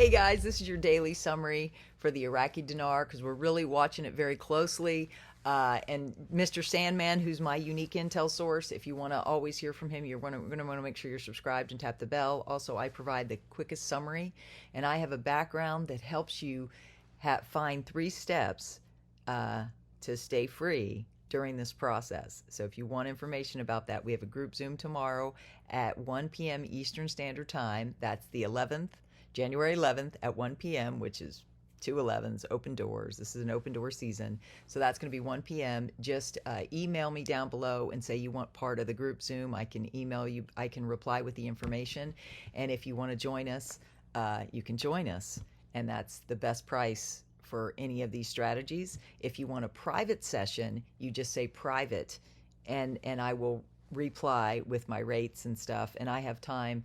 Hey guys, this is your daily summary for the Iraqi dinar because we're really watching it very closely. And Mr. Sandman, who's my unique intel source, if you want to always hear from him, you're going to want to make sure you're subscribed and tap the bell. Also, I provide the quickest summary, and I have a background that helps you find 3 steps to stay free during this process. So if you want information about that, we have a group Zoom tomorrow at 1 p.m. Eastern Standard Time. That's the 11th. January 11th at 1 p.m., which is 2/11s, open doors. This is an open door season. So that's going to be 1 p.m. Just email me down below and say you want part of the group Zoom. I can email you. I can reply with the information. And if you want to join us, you can join us. And that's the best price for any of these strategies. If you want a private session, you just say private, and I will reply with my rates and stuff. And I have time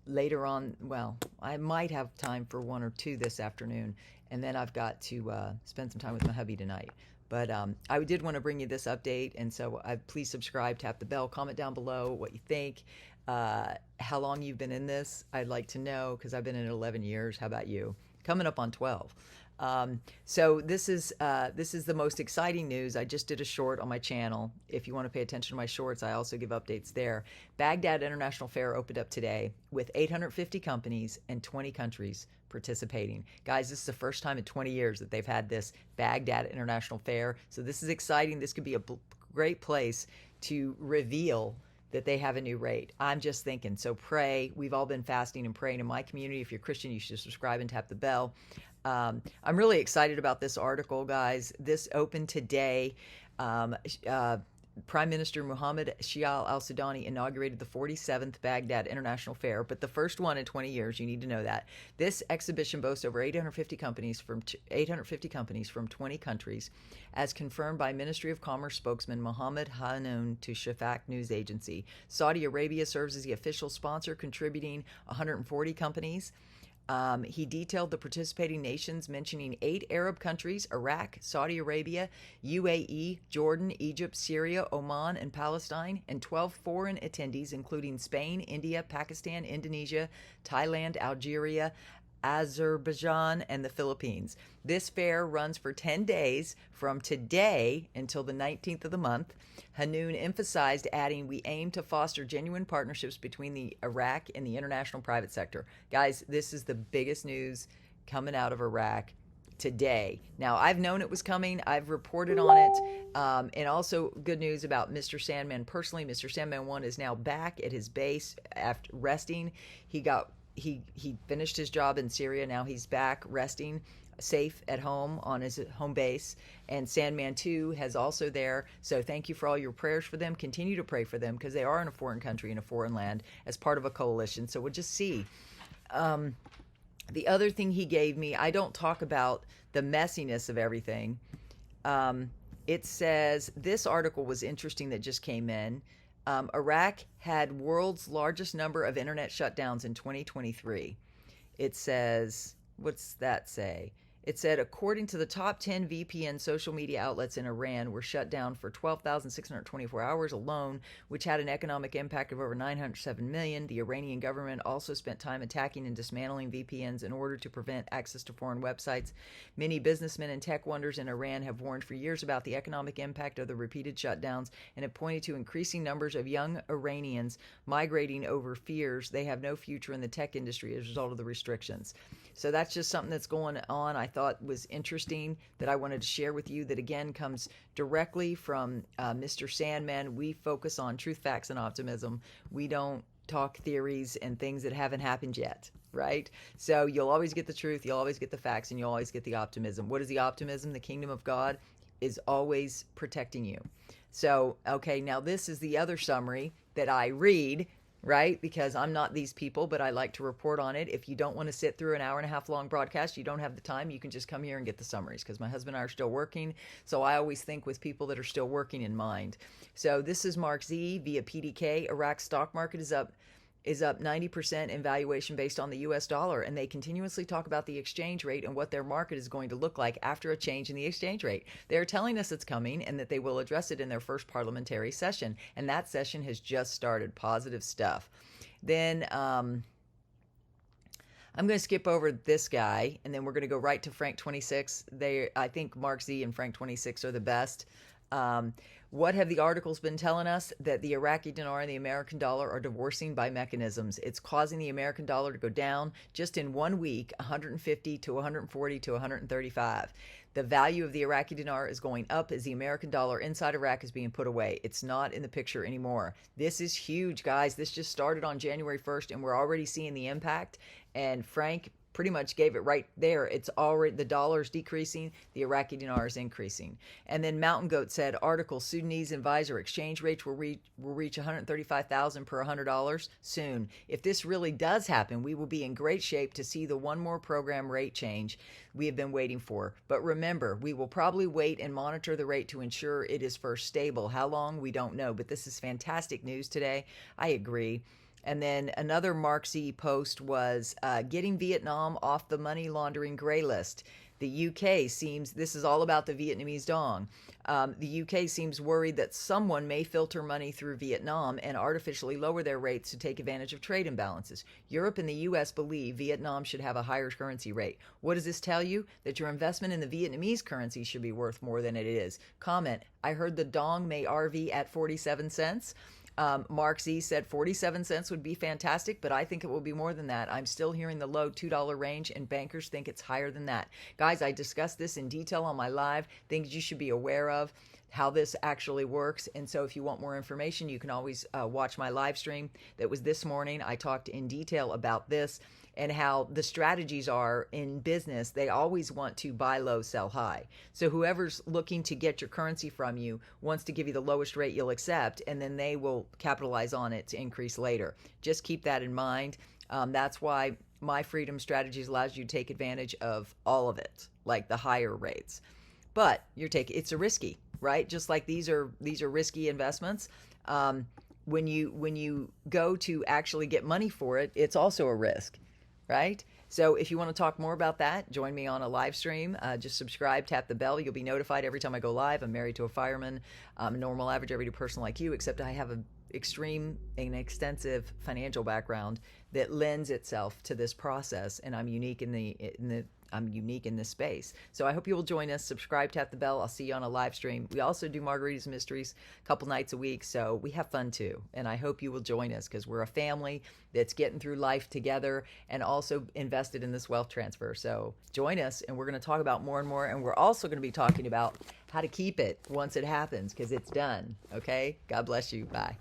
later on. Well, I might have time for 1 or 2 this afternoon, and then I've got to spend some time with my hubby tonight. But I did want to bring you this update, and so please subscribe, tap the bell, comment down below what you think, how long you've been in this. I'd like to know, because I've been in it 11 years. How about you? Coming up on 12. So this is the most exciting news. I just did a short on my channel. If you want to pay attention to my shorts, I also give updates there. Baghdad International Fair opened up today with 850 companies and 20 countries participating. Guys, this is the first time in 20 years that they've had this Baghdad International Fair. So this is exciting. This could be a great place to reveal that they have a new rate. I'm just thinking. So pray. We've all been fasting and praying in my community. If you're Christian, you should subscribe and tap the bell. I'm really excited about this article, guys. This opened today. Prime Minister Mohammed Shial al-Sudani inaugurated the 47th Baghdad International Fair, but the first one in 20 years. You need to know that. This exhibition boasts over 850 companies from 20 countries, as confirmed by Ministry of Commerce spokesman Mohammed Hanoun to Shafaq news agency. Saudi Arabia serves as the official sponsor, contributing 140 companies. He detailed the participating nations, mentioning 8 Arab countries: Iraq, Saudi Arabia, UAE, Jordan, Egypt, Syria, Oman, and Palestine, and 12 foreign attendees, including Spain, India, Pakistan, Indonesia, Thailand, Algeria, Azerbaijan, and the Philippines. This fair runs for 10 days from today until the 19th of the month. Hanoun emphasized, adding, "We aim to foster genuine partnerships between the Iraq and the international private sector." Guys, this is the biggest news coming out of Iraq today. Now, I've known it was coming. I've reported on it. And also good news about Mr. Sandman personally. Mr. Sandman 1 is now back at his base after resting. He finished his job in Syria. Now he's back resting safe at home on his home base. And Sandman 2 has also there. So thank you for all your prayers for them. Continue to pray for them, because they are in a foreign country, in a foreign land, as part of a coalition. So we'll just see. The other thing he gave me, I don't talk about the messiness of everything. It says, this article was interesting that just came in. Iraq had world's largest number of internet shutdowns in 2023. It says, what's that say? It said, according to the top 10 VPN social media outlets in Iran, were shut down for 12,624 hours alone, which had an economic impact of over 907 million. The Iranian government also spent time attacking and dismantling VPNs in order to prevent access to foreign websites. Many businessmen and tech wonders in Iran have warned for years about the economic impact of the repeated shutdowns and have pointed to increasing numbers of young Iranians migrating over fears they have no future in the tech industry as a result of the restrictions. So that's just something that's going on. I thought was interesting that I wanted to share with you, that again comes directly from Mr. Sandman. We focus on truth, facts, and optimism. We don't talk theories and things that haven't happened yet, right? So you'll always get the truth, you'll always get the facts, and you'll always get the optimism. What is the optimism? The kingdom of God is always protecting you. So, okay, now this is the other summary that I read, right? Because I'm not these people, but I like to report on it. If you don't want to sit through an hour-and-a-half long broadcast, you don't have the time, you can just come here and get the summaries, because my husband and I are still working. So I always think with people that are still working in mind. So this is Mark Z via PDK. Iraq's stock market is up 90% in valuation based on the US dollar, and they continuously talk about the exchange rate and what their market is going to look like after a change in the exchange rate. They're telling us it's coming and that they will address it in their first parliamentary session, and that session has just started. Positive stuff. Then I'm going to skip over this guy, and then we're going to go right to Frank 26. I think Mark Z and Frank 26 are the best. What have the articles been telling us? That the Iraqi dinar and the American dollar are divorcing by mechanisms. It's causing the American dollar to go down just in 1 week, 150 to 140 to 135. The value of the Iraqi dinar is going up as the American dollar inside Iraq is being put away. It's not in the picture anymore. This is huge, guys. This just started on January 1st, and we're already seeing the impact. And Frank pretty much gave it right there. It's already, the dollar's decreasing, the Iraqi dinar is increasing. And then Mountain Goat said, article, Sudanese and Visor exchange rates will reach 135,000 per $100 soon. If this really does happen, we will be in great shape to see the one more program rate change we have been waiting for. But remember, we will probably wait and monitor the rate to ensure it is first stable. How long? We don't know. But this is fantastic news today. I agree. And then another Mark Z post was getting Vietnam off the money laundering gray list. The UK seems, this is all about the Vietnamese dong. The UK seems worried that someone may filter money through Vietnam and artificially lower their rates to take advantage of trade imbalances. Europe and the US believe Vietnam should have a higher currency rate. What does this tell you? That your investment in the Vietnamese currency should be worth more than it is. Comment, I heard the dong may RV at 47 cents. Mark Z said 47 cents would be fantastic, but I think it will be more than that. I'm still hearing the low $2 range, and bankers think it's higher than that. Guys, I discussed this in detail on my live, things you should be aware of, how this actually works. And so if you want more information, you can always watch my live stream that was this morning. I talked in detail about this and how the strategies are in business. They always want to buy low, sell high. So whoever's looking to get your currency from you wants to give you the lowest rate you'll accept, and then they will capitalize on it to increase later. Just keep that in mind. That's why my freedom strategies allows you to take advantage of all of it, like the higher rates. But it's a risky, right? Just like these are risky investments. When you go to actually get money for it, it's also a risk. Right? So if you want to talk more about that, join me on a live stream. Just subscribe, tap the bell. You'll be notified every time I go live. I'm married to a fireman. I'm a normal, average, everyday person like you, except I have an extreme and extensive financial background that lends itself to this process, and I'm unique I'm unique in this space. So I hope you will join us. Subscribe, tap the bell. I'll see you on a live stream. We also do Margaritas and Mysteries a couple nights a week, so we have fun too. And I hope you will join us because we're a family that's getting through life together and also invested in this wealth transfer. So join us, and we're going to talk about more and more. And we're also going to be talking about how to keep it once it happens, because it's done. Okay? God bless you. Bye.